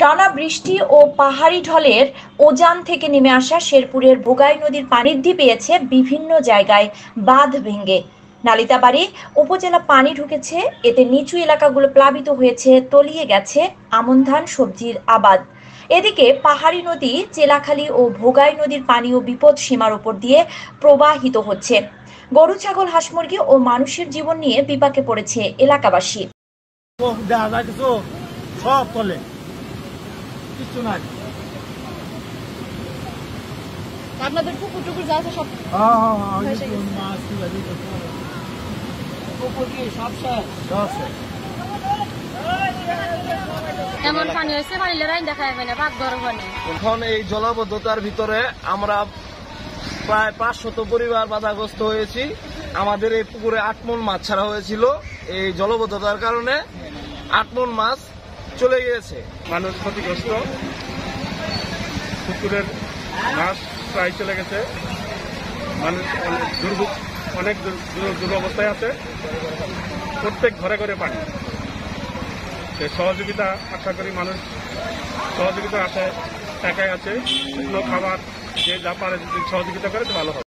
টানা বৃষ্টি ও পাহাড়ি ঢলের উজান থেকে নেমে আসা শেরপুরের বোগাই নদীর পানি বৃদ্ধি পেয়েছে বিভিন্ন জায়গায় বাঁধ ভেঙে। নালিতাবাড়ী উপজেলা পানি ঢুকেছে, এতে নিচু এলাকাগুলো প্লাবিত হয়েছে, তলিয়ে গেছে আমন ধান সবজির আবাদ। এদিকে পাহাড়ি নদী চেলাখালী ও ভোগাই নদীর পানিও বিপদ সীমার উপর দিয়ে প্রবাহিত হচ্ছে। গরু, ছাগল, হাঁস মুরগি ও মানুষের জীবন নিয়ে বিপাকে পড়েছে এলাকাবাসী। সব তলে কিছু নাই। আপনাদের পুকুর টুকুর যা আছে সব এমন পানি হয়েছে, পানিলে রাইন দেখা যাবে না, বাঘ ধরো পানি। এখন এই জলাবদ্ধতার ভিতরে আমরা প্রায় 500 পরিবার বাধাগ্রস্ত হয়েছি। আমাদের এই পুকুরে 8 মণ মাছ ছাড়া হয়েছিল, এই জলাবদ্ধতার কারণে 8 মণ মাছ চলে গিয়েছে। মানুষ ক্ষতিগ্রস্ত, পুকুরের মাছ প্রায় চলে গেছে, মানুষ অনেক দুরবস্থায় আছে। প্রত্যেক ঘরে ঘরে পানি, সহযোগিতা আশা করি মানুষ সহযোগিতা আশায় টাকায় আছে, শুকনো খাবার যে যা পারে যদি সহযোগিতা করে তো ভালো হবে।